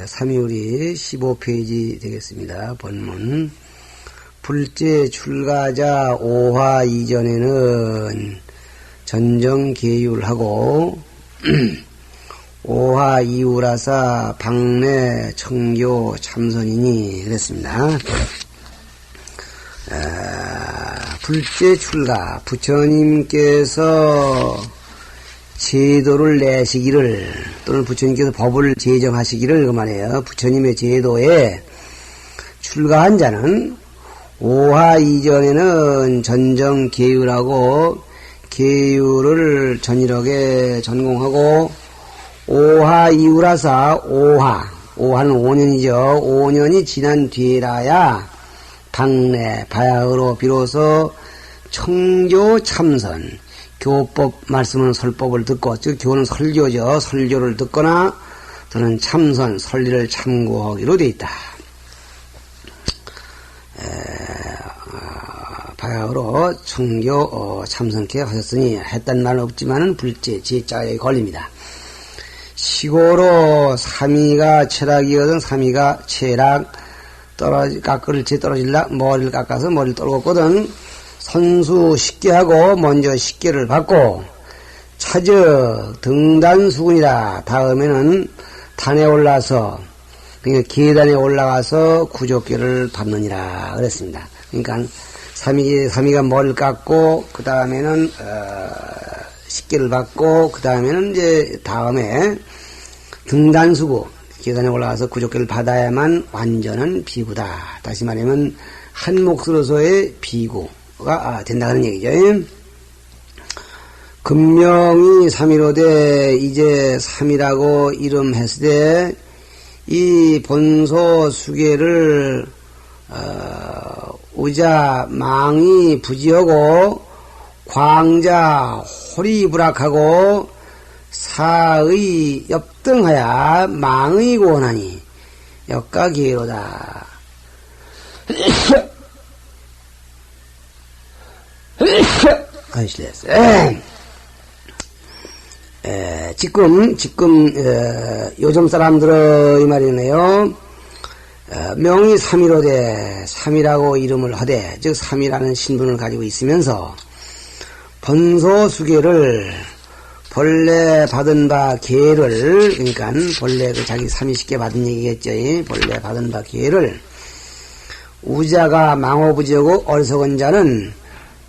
삼이울이 15페이지 되겠습니다. 본문. 불제 출가자 5화 이전에는 전정계율하고 5화 이후라사 방내 청교 참선이니 그랬습니다. 불제 출가 부처님께서 제도를 내시기를 또는 부처님께서 법을 제정하시기를 그 말이에요. 부처님의 제도에 출가한 자는 5화 이전에는 전정 계율하고 계율을 전일하게 전공하고 5화 이후라사 5화는 5년이죠. 5년이 지난 뒤라야 방내 바야흐로 비로소 청교 참선 교법 말씀은 설법을 듣고 즉 교는 설교죠. 설교를 듣거나 또는 참선 설리를 참고하기로 되어 있다. 바야흐로 청교 참선케 하셨으니 했단 말은 없지만은 불제 제자에 걸립니다. 시고로 삼위가 철학이거든. 삼위가 철학 깎을 제 떨어질라 머리를 깎아서 머리를 떨궜거든. 선수 쉽게 하고 먼저 쉽게를 받고 차저 등단수군이라 다음에는 단에 올라서 그러니까 계단에 올라가서 구조계를 받느니라 그랬습니다. 그러니까 삼위가 머리를 깎고 그 다음에는 쉽게를 받고 그 다음에는 이제 다음에 등단수구 계단에 올라가서 구조계를 받아야만 완전한 비구다. 다시 말하면 한 몫으로서의 비구가 된다는 얘기죠. 금명이 삼위로되 이제 삼위라고 이름했을 때 이 본소 수계를 우자 망이 부지하고 광자 호리불악하고 사의 엽등하야 망의 고원하니 역가기로다. 지금 요즘 사람들의 말이네요. 명의 삼위로되 삼위라고 이름을 하되 즉 삼위라는 신분을 가지고 있으면서 본소 수계를 본래 받은 바 계를 그러니까 본래 그 자기 삼위식계 받은 얘기겠죠. 본래 받은 바 계를 우자가 망호부지하고 어리석은 자는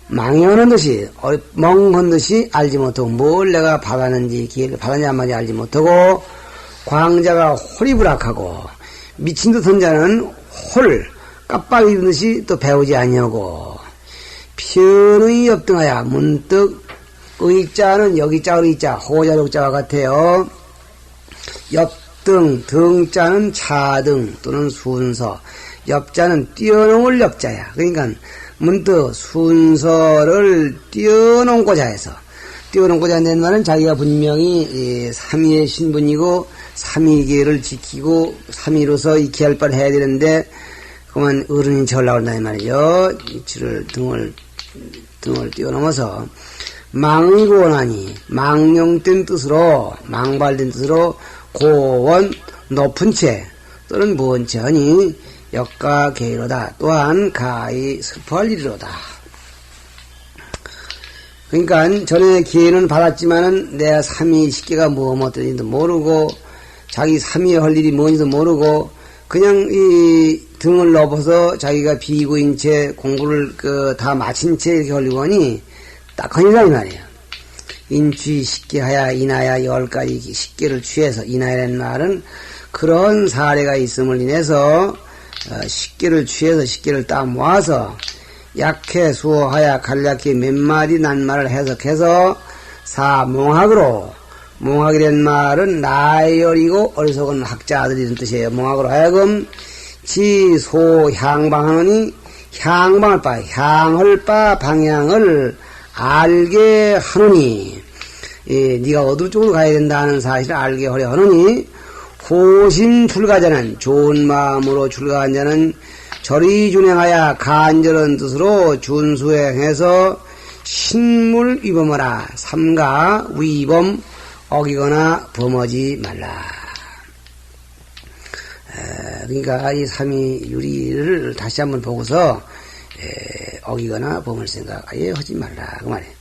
망연한 듯이 멍한 듯이 알지 못하고 뭘 내가 받았는지 기회를 받았냐 안 받았냐 알지 못하고 광자가 호리불악하고 미친 듯한 자는 홀 깜빡 잊은 듯이 또 배우지 아니하고 편의 엽등하야 문득 의자는 여기자 의자 호자력자와 같아요. 엽등 등자는 차등 또는 순서 엽자는 뛰어넘을 엽자야. 그러니까 문득 순서를 뛰어넘고자 해서 뛰어넘고자 한다는 말은 자기가 분명히 삼위의 신분이고 삼위계를 지키고 삼위로서 익히할 바를 해야 되는데 그만 어른인 척 하려고 한다는 말이죠. 등을 뛰어넘어서 망고원하니 망령된 뜻으로 망발된 뜻으로 고원 높은 채 또는 무언 채 하니 역가 계로다. 또한 가히 슬퍼할 일이로다. 그러니까 전에 기회는 받았지만은 내가 삼위 식계가 뭐든지도 모르고 자기 삼위에 할 일이 뭔지도 모르고 그냥 이 등을 넘어서 자기가 비구인 채 공부를 다 마친 채 이렇게 하려고 하니 딱하니라 이 말이에요. 인취 식계하야 인하야 10가지 식계를 취해서 인하야라는 말은 그런 사례가 있음을 인해서 식계를 취해서 식계를 딱 모아서 약해 수호하야 간략히 몇 마디 낱말을 해석해서 사몽학으로 몽학이란 말은 나열이고 어리석은 학자들이란 뜻이에요. 몽학으로 하여금 지소향방하느니 향할 바 방향을 알게 하느니 네가 어느 쪽으로 가야 된다는 사실을 알게 하려 하느니 호심 출가자는 좋은 마음으로 출가한 자는 절이 준행하여 간절한 뜻으로 준수행해서 신물 위범하라. 삼가 위범 어기거나 범하지 말라. 그러니까 이 삼위유리를 다시 한번 보고서 어기거나 범을 생각 아예 하지 말라 그 말이에요.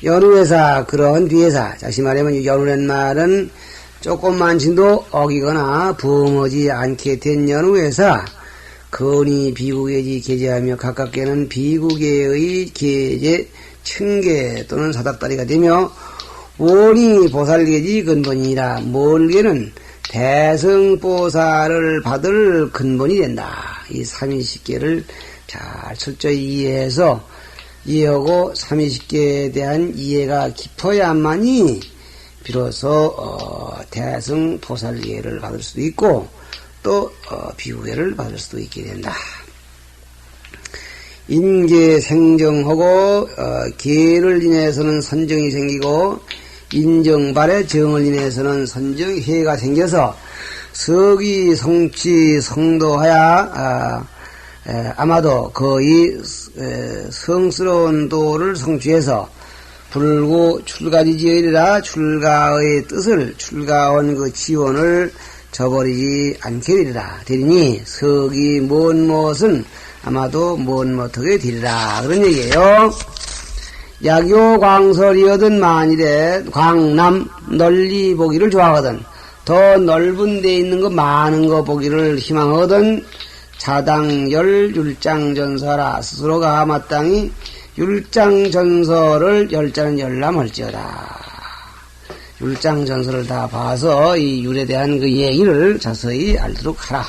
연후회사 그런 뒤에사 다시 말하면 연후란 말은 조금만 진도 어기거나 범하지 않게 된 연후회사 건이 비국의지 계제하며 가깝게는 비국의 계제 층계 또는 사닥다리가 되며 원이 보살계지 근본이라 멀게는 대승보살을 받을 근본이 된다. 이 삼위식계를 잘 철저히 이해하고 삼위식계에 대한 이해가 깊어야만이 비로소 대승보살계를 받을 수도 있고 또 비구계를 받을 수도 있게 된다. 인계 생정하고 계를 인해서는 선정이 생기고 인정발의 정을 인해서는 선정해가 생겨서 석이 성취 성도하야 아마도 거의 성스러운 도를 성취해서 불구 출가지지으리라 출가의 뜻을 출가원 그 지원을 저버리지 않게 되리라. 되리니 석이 먼 못은 아마도 먼 못하게 되리라. 그런 얘기예요. 약요광설이거든 만일에 광남 널리 보기를 좋아하거든 더 넓은 데 있는 거 많은 거 보기를 희망하거든 자당열 율장전설아 스스로가 마땅히 율장전설을 열자는 열람할지어다. 율장전설을 다 봐서 이 율에 대한 그 얘기를 자세히 알도록 하라.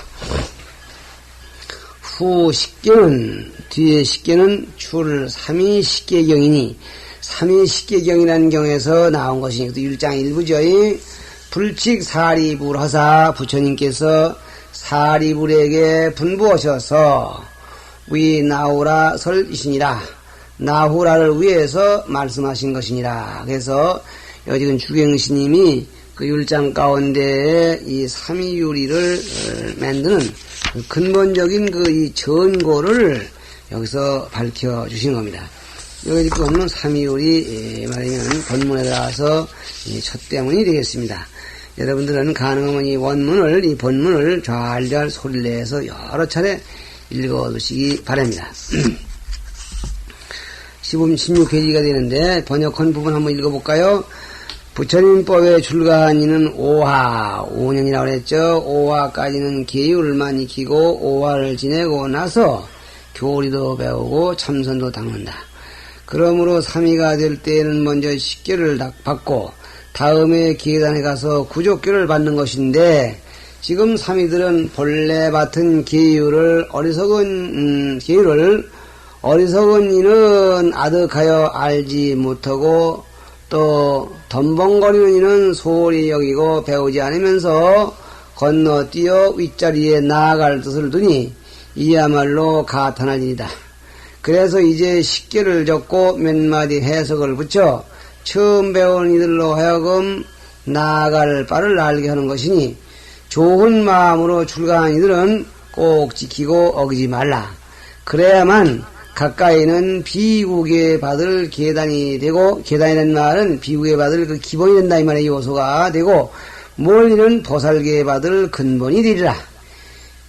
후 식계는 뒤에 식계는 출 삼위식계경이니 삼위식계경이라는 경에서 나온 것이 율장 일부죠. 불칙 사리불하사 부처님께서 사리불에게 분부하셔서 위 나후라 설이시니라 나후라를 위해서 말씀하신 것이니라. 그래서 여지금 주경스님이 그 율장 가운데에 이 삼위유리를 만드는 그 근본적인 그 이 전고를 여기서 밝혀주신 겁니다. 여기 보면 삼위유리 말하면 본문에 들어가서 첫 대문이 되겠습니다. 여러분들은 가능하면 이 원문을 이 본문을 잘 소리를 내서 여러 차례 읽어두시기 바랍니다. 시범 16페이지가 되는데 번역한 부분 한번 읽어볼까요? 부처님법에 출가한 이는 5년이라고 그랬죠. 5화까지는 계율만 익히고 5화를 지내고 나서 교리도 배우고 참선도 닦는다. 그러므로 3위가 될 때에는 먼저 식계를 받고 다음에 계단에 가서 구족교를 받는 것인데 지금 3위들은 본래 맡은 계율을 어리석은 이는 아득하여 알지 못하고 또 덤벙거리는 이는 소홀히 여기고 배우지 않으면서 건너뛰어 윗자리에 나아갈 뜻을 두니 이야말로 가탄할 일이다. 그래서 이제 식계를 적고 몇 마디 해석을 붙여 처음 배운 이들로 하여금 나아갈 바를 알게 하는 것이니 좋은 마음으로 출가한 이들은 꼭 지키고 어기지 말라. 그래야만 가까이는 비국에 받을 계단이 되고 계단이라는 말은 비국에 받을 그 기본이 된다 이 말의 요소가 되고 멀리는 보살계에 받을 근본이 되리라.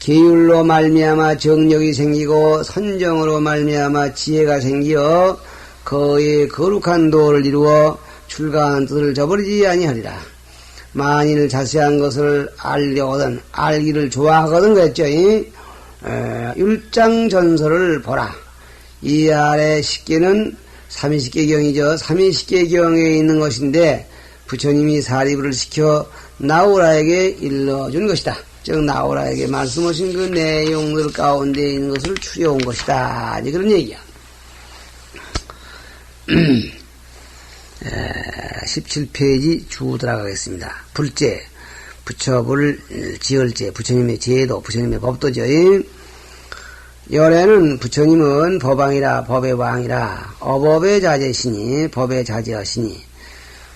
계율로 말미암아 정력이 생기고 선정으로 말미암아 지혜가 생기어 거의 거룩한 도를 이루어 출가한 뜻을 저버리지 아니하리라. 만일 자세한 것을 알려거든 알기를 좋아하거든 그랬죠. 율장전설을 보라. 이 아래 식계는 삼위식계경이죠. 삼위식계경에 있는 것인데 부처님이 사리부를 시켜 나우라에게 일러준 것이다. 즉 나우라에게 말씀하신 그 내용들 가운데 있는 것을 추려온 것이다. 이제 그런 얘기야. 17페이지 주 들어가겠습니다. 불제, 부처불 지을제, 부처님의 제도, 부처님의 법도죠. 열애는 부처님은 법왕이라 법의 왕이라 어법의 자제시니 법의 자제하시니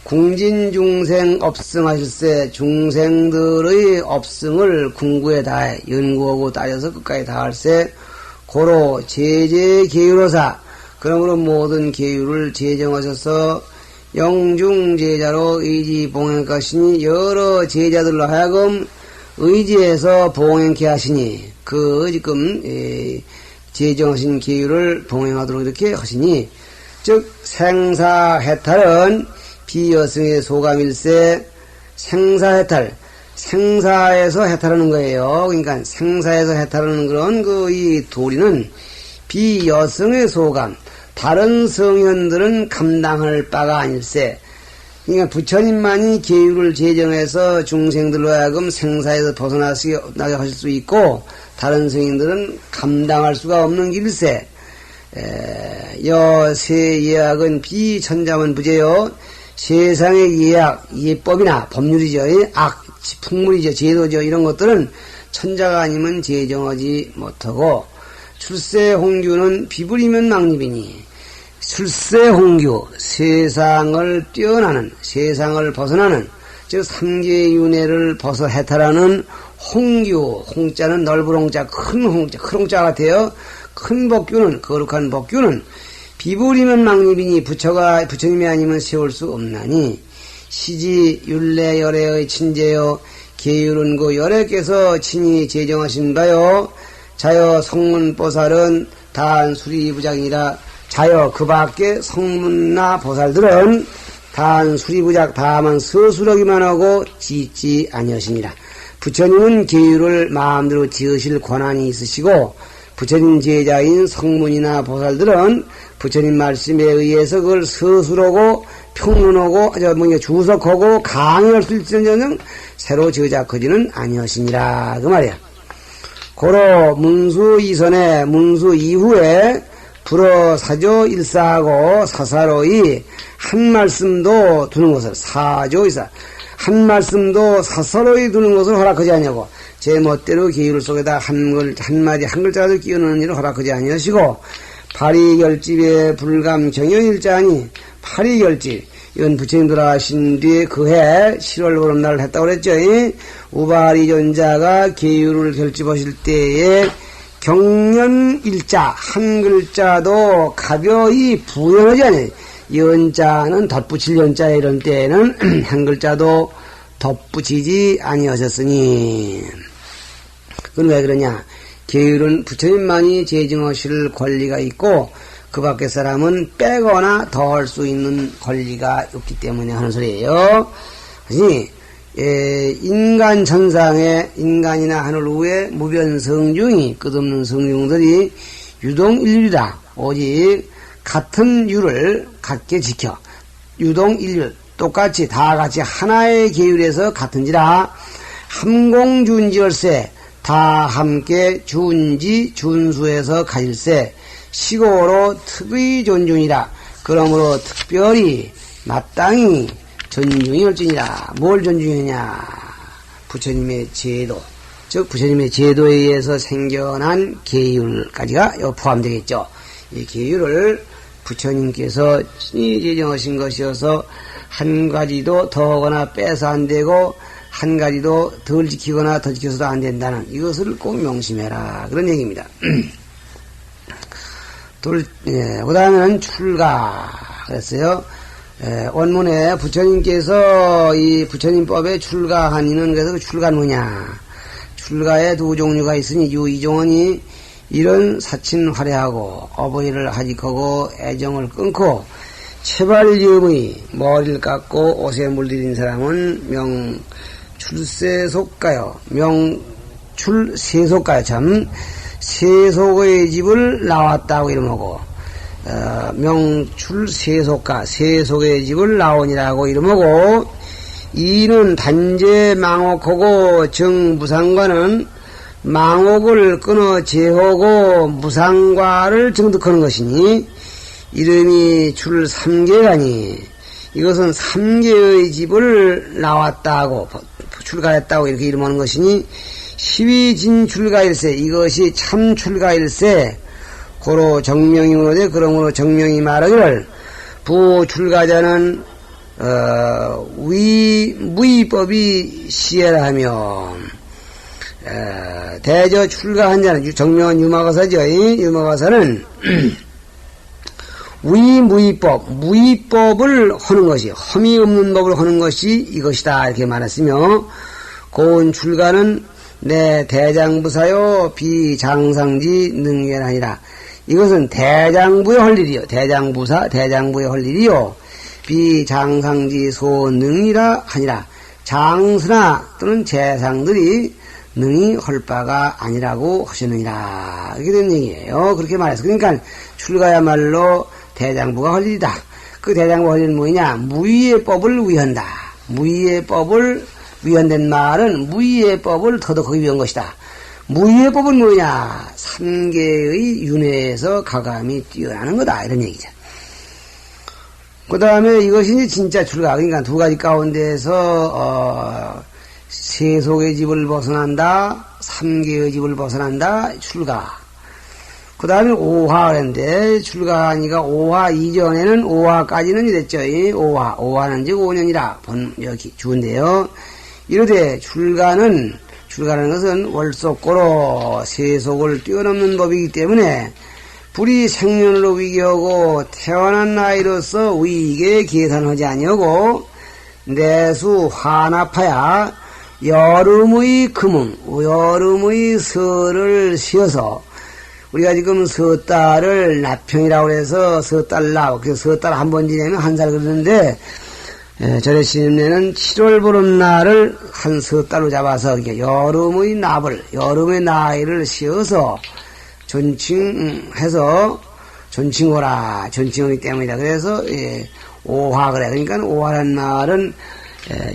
궁진중생 업승하실세 중생들의 업승을 궁구에 다해 연구하고 따져서 끝까지 다할세 고로 제제계율호사 그러므로 모든 계율을 제정하셔서 영중제자로 의지봉행할 것이니 여러 제자들로 하여금 의지해서 봉행케 하시니 그 지금 제정하신 계율을 봉행하도록 이렇게 하시니 즉 생사해탈은 비여승의 소감일세 생사해탈 생사에서 해탈하는 거예요. 그러니까 생사에서 해탈하는 그런 이 도리는 비여승의 소감 다른 성현들은 감당할 바가 아닐세. 그러니까 부처님만이 계율을 제정해서 중생들로 하여금 생사에서 벗어나게 하실 수 있고 다른 성인들은 감당할 수가 없는 길세. 여세 예약은 비천자문 부재요. 세상의 예약, 예법이나 법률이죠. 풍물이죠. 제도죠. 이런 것들은 천자가 아니면 제정하지 못하고 출세홍규는 비불이면 망립이니 출세홍규 세상을 뛰어나는 세상을 벗어나는 즉 삼계윤회를 벗어 해탈하는 홍규 홍자는 넓은 홍자 큰 홍자 같아요. 큰 법규는 거룩한 법규는 비불이면 망립이니 부처님이 아니면 세울 수 없나니 시지 율례 열애의 친제요 계율은 그 열애께서 친히 제정하신 바요 자여 성문보살은 단 수리부작이라 자여 그 밖에 성문나 보살들은 단 수리부작 다만 서술하기만 하고 짓지 아니하시니라. 부처님은 계율을 마음대로 지으실 권한이 있으시고 부처님 제자인 성문이나 보살들은 부처님 말씀에 의해서 그걸 서술하고 평론하고 주석하고 강의할 수 있을지언정 새로 저작하지는 아니하시니라 그 말이야. 고로 문수 이전에 문수 이후에 불어 사조 일사하고 사사로이 한 말씀도 두는 것을 사조 일사 한 말씀도 사사로이 두는 것을 허락하지 아니하고 제 멋대로 계율 속에다 한마디 한 글자라도 끼워넣는 일을 허락하지 아니하시고 파리결집에 불감 경영일자니 파리결집 이건 부처님들 하신 뒤에 그해 7월 보름날 했다고 그랬죠. 우바리존자가 계율을 결집하실 때에 경련일자 한 글자도 가벼이 부연하지 않아요. 연자는 덧붙일 연자 이런 때에는 한 글자도 덧붙이지 아니하셨으니 그건 왜 그러냐. 계율은 부처님만이 제정하실 권리가 있고 그 밖의 사람은 빼거나 더할 수 있는 권리가 없기 때문에 하는 소리예요. 그러니 인간 천상에 인간이나 하늘 위에 무변 성중이 끝없는 성중들이 유동일률이다. 오직 같은 율을 같게 지켜 유동일률 똑같이 다 같이 하나의 계율에서 같은지라 함공준지열세 다 함께 준지 준수해서 가질세 시고로 특의 존중이라. 그러므로 특별히 마땅히 존중이 올지니라. 뭘 존중하냐. 부처님의 제도 즉 부처님의 제도에 의해서 생겨난 계율까지가 포함되겠죠. 이 계율을 부처님께서 친히 제정하신 것이어서 한 가지도 더하거나 빼서 안 되고 한 가지도 덜 지키거나 더 지켜서도 안 된다는 이것을 꼭 명심해라 그런 얘기입니다. 그 다음에는 출가 그랬어요. 원문에 부처님께서 이 부처님법에 출가한 이는 그래서 그 출가는 뭐냐. 출가에 두 종류가 있으니 유이종원이 이런 사친 활해하고 어버이를 하직하고 애정을 끊고 체발염의 머리를 깎고 옷에 물들인 사람은 명출세속가요. 명출세속가요. 참 세속의 집을 나왔다고 이름하고 명출세속가 세속의 집을 나오니라고 이름하고 이는 단제 망옥하고 정무상과는 망옥을 끊어 제하고 무상과를 정득하는 것이니 이름이 출 삼계가니 이것은 삼계의 집을 나왔다고 출가했다고 이렇게 이름하는 것이니 시위진 출가일세 이것이 참 출가일세 고로 정명이므로되 그러므로 정명이 말하기를 부출가자는 무의법이 시해라 하며 대저 출가한 자는 정명은 유마가사죠. 유마가사는 무의법을 하는 것이 험이 없는 법을 하는 것이 이것이다 이렇게 말했으며 고운 출가는 내 대장부사요 비장상지 능계하니라. 이것은 대장부의 할 일이요. 대장부사 대장부의 할 일이요. 비장상지 소능이라 하니라. 장수나 또는 재상들이 능히 할 바가 아니라고 하시느니라. 이렇게 된 얘기예요. 그렇게 말해서. 그러니까 출가야말로 대장부가 할 일이다. 그 대장부가 할 일은 뭐냐? 무의의 법을 위한다. 무의의 법을 위한된 말은 무의의 법을 터득하기 위한 것이다. 무의의 법은 뭐냐? 삼계의 윤회에서 가감이 뛰어나는 거다. 이런 얘기죠. 그 다음에 이것이 진짜 출가. 그러니까 두 가지 가운데에서, 세속의 집을 벗어난다, 삼계의 집을 벗어난다, 출가. 그 다음에 오화 그랬는데, 출가하니까 오화 이전에는 오화까지는 이랬죠. 오화는 즉 5년이라, 여기 주인데요. 이르되 출가라는 것은 월속고로 세속을 뛰어넘는 법이기 때문에, 불이 생년으로 위기하고 태어난 나이로서 위기에 계산하지 아니하고 내수 환합하야 여름의 금응, 여름의 설을 쉬어서 우리가 지금 섣달을 나평이라고 해서 섣달나, 그래서 섣달 한 번 지내면 한 살 그러는데 절에 신임내는 7월 보름날을 한 섣달로 잡아서 여름의 납을, 여름의 나이를 쉬어서 존칭해서 존칭호라, 존칭하기 때문이다. 그래서 오화 그래. 그러니까 오화란 말은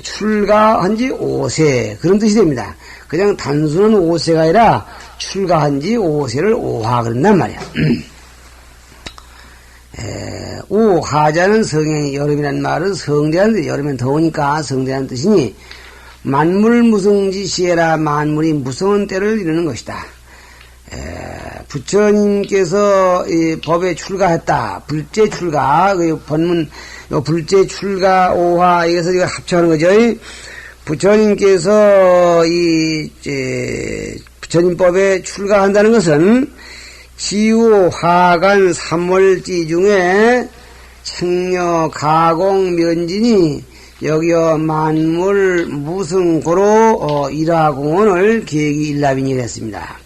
출가한 지 5세 그런 뜻이 됩니다. 그냥 단순한 5세가 아니라 출가한 지 5세를 오화 그런단 말이야. 오하자는 성행이 여름이란 말은 성대한, 여름엔 더우니까 성대한 뜻이니 만물 무성지 시에라, 만물이 무성한 때를 이루는 것이다. 부처님께서 이 법에 출가했다. 불제 출가, 그 본문, 불제 출가 오화, 이것을 이거 합쳐하는 거죠. 부처님께서 부처님법에 출가한다는 것은 지우 화간 3월지 중에 청려 가공 면진이 여기어 만물 무승고로 일화공원을 계기 일납인이 됐습니다.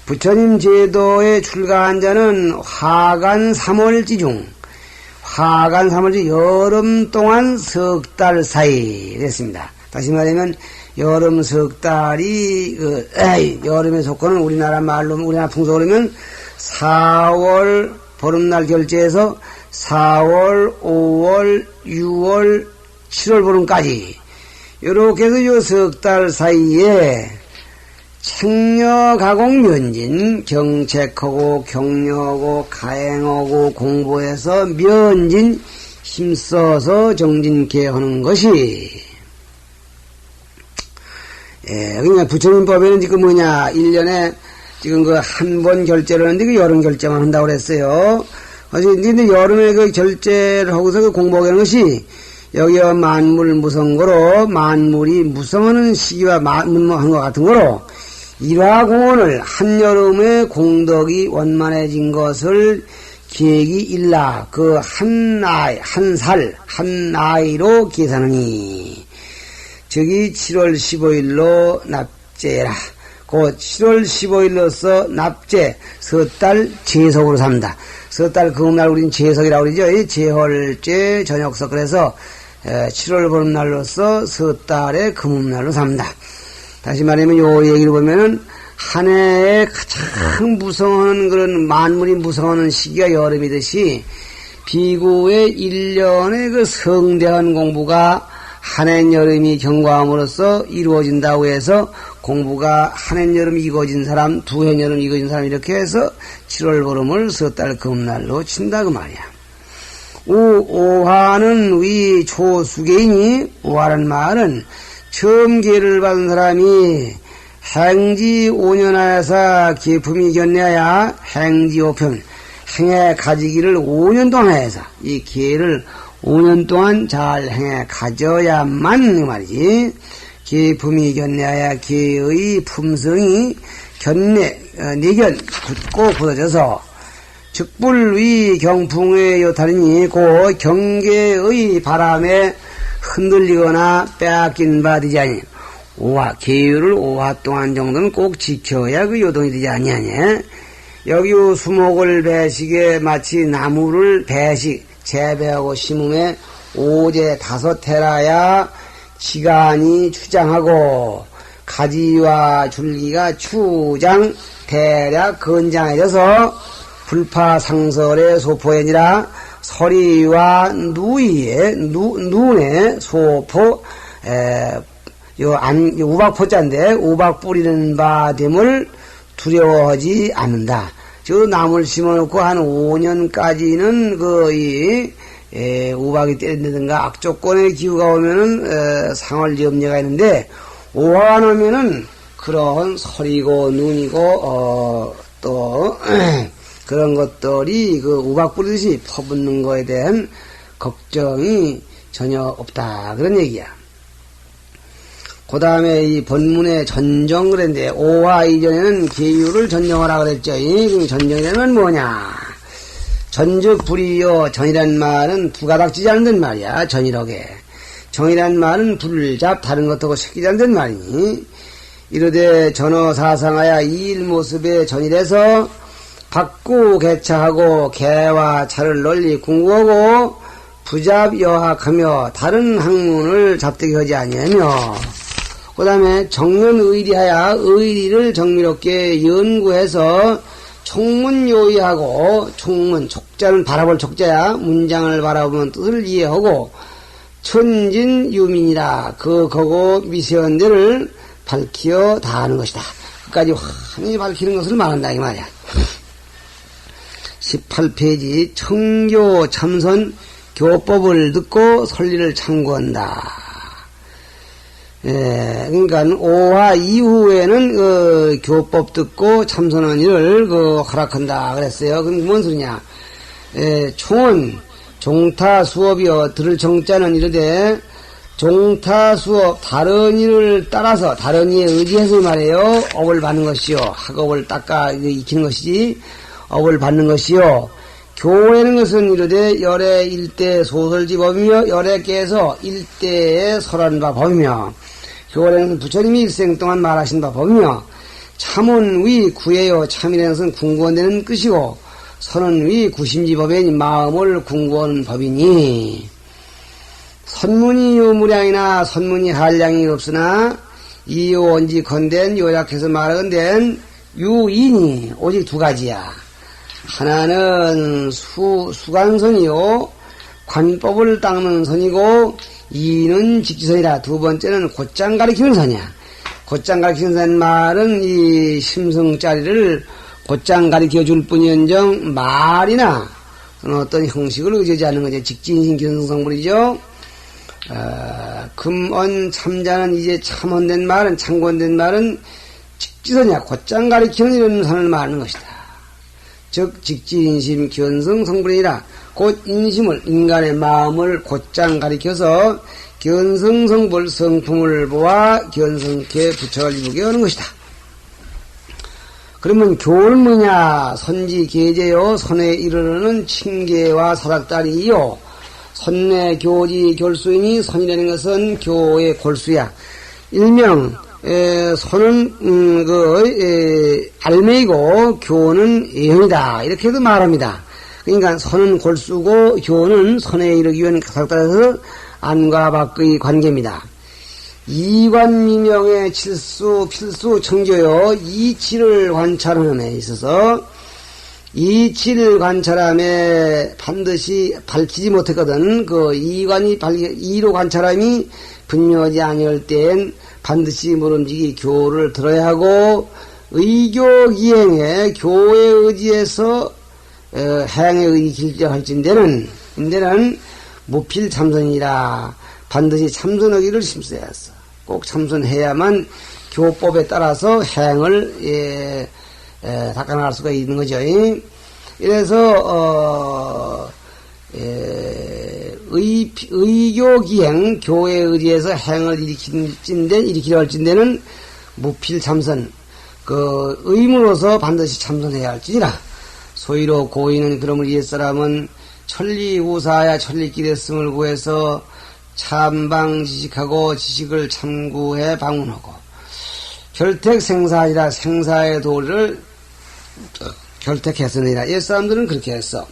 부처님 제도에 출가한 자는 화간 3월지 중, 화간 3월지 여름 동안 석 달 사이 됐습니다. 다시 말하면 여름 석 달이 여름에 속하는 우리나라 말로, 우리나라 풍속으로 면 4월 보름날 결제해서 4월, 5월, 6월, 7월 보름까지 이렇게 해서 요 석 달 사이에 청려 가공 면진, 경책하고 격려하고 가행하고 공부해서 면진 힘써서 정진케 하는 것이, 그러니까 부처님 법에는 지금 뭐냐, 1년에 지금 그 한 번 결제를 하는데 그 여름 결제만 한다고 그랬어요. 근데 여름에 그 결제를 하고서 그 공부하는 것이 여기가 만물 무성고로, 만물이 무성하는 시기와 만무한 것 같은 거로 일화공원을 한여름에 공덕이 원만해진 것을 기획이 일라, 그 한 나이, 한 살, 한 나이로 계산하니, 저기 7월 15일로 납제라. 그 7월 15일로서 납제, 섣달 제석으로 삽니다. 섣달 금음날 우린 제석이라고 그러죠. 제헐제 저녁석. 그래서 7월 보름날로서 섣달의 금음날로 삽니다. 다시 말하면 요 얘기를 보면은 한 해에 가장 무성하는 그런 만물이 무성하는 시기가 여름이듯이 비구의 1년의 그 성대한 공부가 한해 여름이 경과함으로써 이루어진다고 해서 공부가 한해 여름 이거진 사람, 두해 여름 이거진 사람 이렇게 해서 7월 보름을 섣달 금날로 친다 그 말이야. 오화는 위 초수계이니, 오화란 말은 처음 기회를 받은 사람이 행지 5년 하여서 기품이 견내야 행지 5편, 행해 가지기를 5년 동안 해서 이 기회를 5년 동안 잘 행해 가져야만 말이지. 기품이 견내야 기의 품성이 내견 굳고 굳어져서 즉불위 경풍의 요탈이니 고 경계의 바람에 흔들리거나 빼앗긴 바 되지 아니 계율을 5화 동안 정도는 꼭 지켜야 그 요동이 되지 아니하냐. 여기 수목을 배식에 마치 나무를 재배하고 심음에 5제 5해라야 지간이 추장하고 가지와 줄기가 추장 대략 건장해져서 불파상설의 소포연이라 서리와 눈의 소포 우박포자인데 우박 뿌리는 바 됨을 두려워하지 않는다. 저 나무를 심어놓고 한 5년까지는 우박이 때린다든가 악조건의 기후가 오면은 상할 염려가 있는데 5화가 나면은 그런 설이고 눈이고 또 그런 것들이 그 우박 뿌리듯이 퍼붓는 거에 대한 걱정이 전혀 없다 그런 얘기야. 그 다음에 이 본문의 전정 그랬는데 5화 이전에는 계율을 전정하라 그랬죠. 이 전정이라는 뭐냐? 전즉 불이요. 전이란 말은 부가닥지지 않는 말이야. 전이라게. 정이란 말은 불잡 다른 것하고 섞이지 않는 말이니 이르되 전어사상하야 이일 모습에 전이래서 박구 개차하고 개와 차를 널리 궁구하고 부잡 여학하며 다른 학문을 잡되게 하지 아니하며 그 다음에 정연의리하야 의리를 정밀롭게 연구해서 총문요의하고 총문 촉자는 바라볼 촉자야 문장을 바라보면 뜻을 이해하고 천진유민이라 거고 미세언대를 밝히어 다하는 것이다. 끝까지 환히 밝히는 것을 말한다 이 말이야. 18페이지 청교 참선 교법을 듣고 설리를 참고한다. 그러니까 5화 이후에는 교법 듣고 참선한 일을 허락한다 그랬어요. 그럼 뭔 소리냐? 총은 종타 수업이여 들을 정자는 이르되 종타 수업 다른 일을 따라서 다른 이에 의지해서 말해요. 업을 받는 것이요. 학업을 닦아 익히는 것이지 업을 받는 것이요. 교회는 것은 이르되 열애 일대 소설지 법이며 열애께서 일대에 설한 바 법이며 교회는 부처님이 일생 동안 말하신 바 법이며 참은 위 구예요. 참이라는 것은 궁구원되는 뜻이고 선은 위 구심지법이니 마음을 궁구하는 법이니 선문이 유무량이나 선문이 한량이 없으나 이요원지 건된 요약해서 말하건된 유인이 오직 두 가지야. 하나는 수간선이요 관법을 닦는 선이고 이는 직지선이라. 두 번째는 곧장 가리키는 선이야. 곧장 가리키는 선 말은 이 심성짜리를 곧장 가리켜 줄 뿐이언정 말이나 어떤 형식을 의지하지 않는 거죠. 직진신 견성성불이죠. 금언 참자는 이제 참언된 말은 참건된 말은 직지선이야. 곧장 가리키는 이런 선을 말하는 것이다. 즉 직지인심 견성성불이라. 곧 인심을 인간의 마음을 곧장 가리켜서 견성성불 성품을 보아 견성케 부처를 이루게 하는 것이다. 그러면 교는 뭐냐? 선지 계제요 선에 이르르는 칭계와 사닥다리요. 선내 교지 결수이니 선이라는 것은 교의 골수야. 일명 선은 알매이고 교는 예형이다. 이렇게도 말합니다. 그러니까 선은 골수고 교는 선에 이르기 위한 사닥다리에서 안과 밖의 관계입니다. 이관미명의 칠수, 필수, 청조요. 이치를 관찰하는 데 있어서 이치를 관찰함에 반드시 밝히지 못했거든. 그 이로 관찰함이 분명하지 아니할 땐 반드시 모름지기 교를 들어야 하고 의교기행에 교에 의지해서 행에 의길정할진대는 무필 참선이라. 반드시 참선하기를 심써야 했어. 꼭 참선해야만 교법에 따라서 행을 닦아나갈 수가 있는 거죠. 이래서 의교기행 교에 의지해서 행을 일으키려 할진대는 무필 참선 의무로서 반드시 참선해야 할지니라. 소위로 고인은 그러므로 옛사람은 천리우사야 천리길 했음을 구해서 참방 지식하고 지식을 참구해 방문하고 결택생사이라 생사의 도를 결택했으니라. 옛 사람들은 그렇게 했어.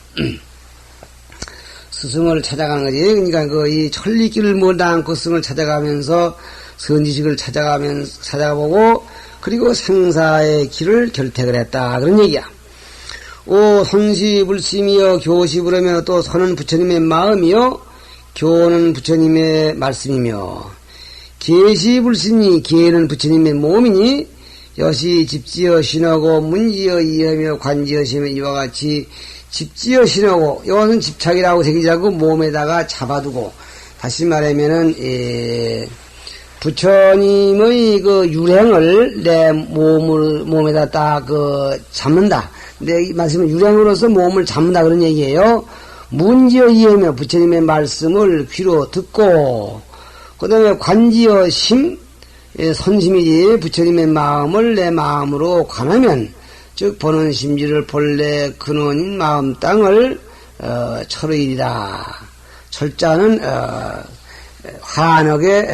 스승을 찾아가는 거지. 그러니까 이 천리길을 못 않고 스승을 찾아가면서 선지식을 찾아가보고 그리고 생사의 길을 결택을 했다. 그런 얘기야. 오 선시불심이여 교시부르며 또 선은 부처님의 마음이요 교는 부처님의 말씀이며 계시불신이 계는 부처님의 몸이니 여시 집지어 신하고 문지어 이하며 관지어 심며 이와 같이 집지어 신하고 이것은 집착이라고 새기자고 몸에다가 잡아두고 다시 말하면은 부처님의 그 유행을 내 몸에다 딱 잡는다. 근데 이 말씀은 유행으로서 몸을 잡는다 그런 얘기예요. 문지어 이해며 부처님의 말씀을 귀로 듣고 그 다음에 관지어 심 선심이지 부처님의 마음을 내 마음으로 관하면 즉 보는 심지를 본래 근원인 마음 땅을 철의이라 철자는 환하게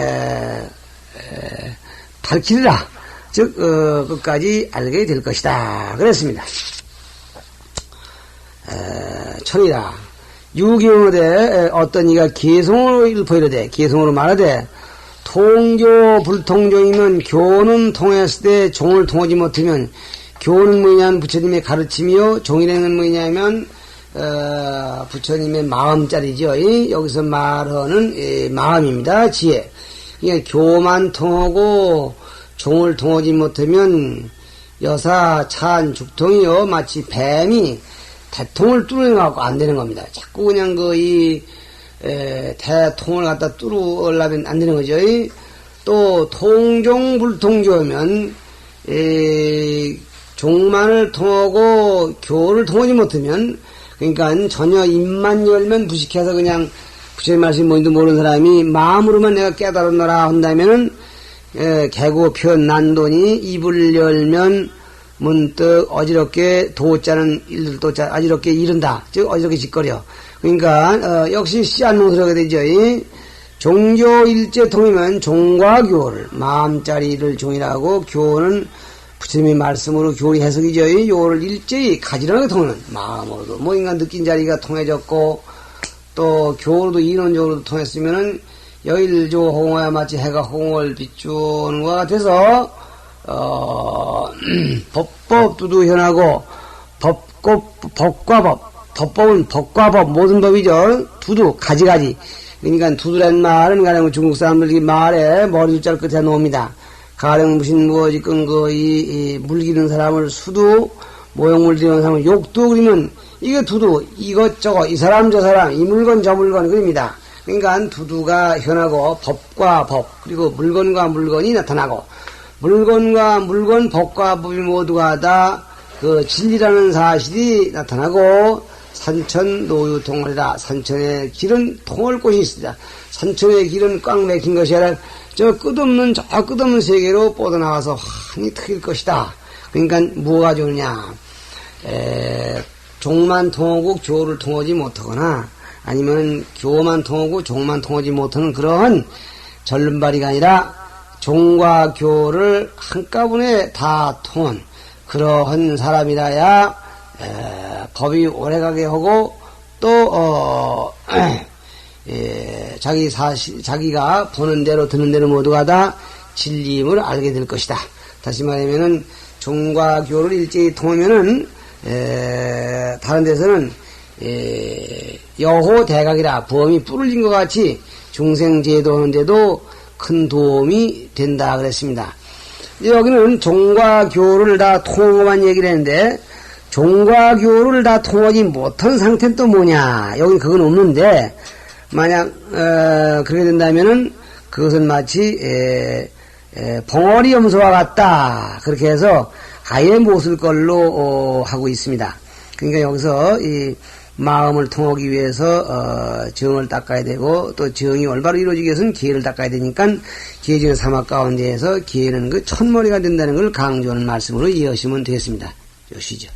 밝히리라 즉 끝까지 알게 될 것이다 그랬습니다. 철이라 유경어대 어떤 이가 개성으로 일포이르되 개성으로 말하되 통교 불통교이면 교는 통했을 때 종을 통하지 못하면 교는 뭐냐면 부처님의 가르침이요 종이라는 뭐냐면 부처님의 마음자리죠. 여기서 말하는 마음입니다. 지혜. 그러니까 교만 통하고 종을 통하지 못하면 여사 찬 죽통이요 마치 뱀이 대통을 뚫어내갖고 안 되는 겁니다. 자꾸 그냥 대통을 갖다 뚫으려면 안 되는 거죠. 또 통종불통교면 종만을 통하고 교를 통하지 못하면 그러니까 전혀 입만 열면 부식해서 그냥 부처님 말씀이 뭔지도 모르는 사람이 마음으로만 내가 깨달았노라 한다면은 개고 편 난도니 입을 열면 문득 어지럽게 도자는 도자 어지럽게 이른다. 즉 어지럽게 짓거려. 그러니까 역시 씨앗농수하게 되죠. 종교 일제 통이면 종과 교를 마음자리를 종이라고 교는 부처님의 말씀으로 교리 해석이죠. 요를 일제히 가지런하게 통하는 마음으로도 뭐 인간 느낀 자리가 통해졌고 또 교로도 인원적으로도 통했으면은 여일조 홍어야 마치 해가 홍을 비추는 것 같아서 법법 두두현하고 법과 법, 법법은 법과 법 모든 법이죠. 두두 가지가지. 그러니까 두두란 말은 가령 중국 사람들이 말에 머리 두자를 끝에 놓습니다. 가령 무슨 무엇이 끈거이 물기는 사람을 수두 모형물 들이는 사람을 욕두 그러면 이게 두두 이것저것 이 사람 저 사람 이 물건 저 물건 그럽니다. 그러니까 두두가 현하고 법과 법 그리고 물건과 물건이 나타나고 물건과 물건 법과 법이 모두가 다 그 진리라는 사실이 나타나고 산천 노유통하리라. 산천의 길은 통할 곳이 있습니다. 산천의 길은 꽉 막힌 것이 아니라 저 끝없는 세계로 뻗어나가서 환히 트일 것이다. 그러니까 뭐가 좋으냐? 종만 통하고 교를 통하지 못하거나 아니면 교만 통하고 종만 통하지 못하는 그러한 절름발이가 아니라 종과 교를 한꺼번에 다 통한 그러한 사람이라야 법이 오래가게 하고 또 자기가 보는 대로 듣는 대로 모두가 다 진리임을 알게 될 것이다. 다시 말하면은 종과 교를 일제히 통하면은 다른 데서는 여호 대각이라 부엄이 뿔을진 것 같이 중생제도 하는데도 큰 도움이 된다 그랬습니다. 여기는 종과 교를 다 통하고만 얘기를 했는데 종과 교를 다 통하지 못한 상태는 또 뭐냐? 여긴 그건 없는데 만약 그렇게 된다면은 그것은 마치 벙어리 염소와 같다. 그렇게 해서 아예 못 쓸 걸로 하고 있습니다. 그러니까 여기서 이 마음을 통하기 위해서 정을 닦아야 되고 또 정이 올바로 이루어지기 위해서는 기회를 닦아야 되니까 기회 중에 사막 가운데에서 기회는 그 천머리가 된다는 걸 강조하는 말씀으로 이해하시면 되겠습니다. 요시죠.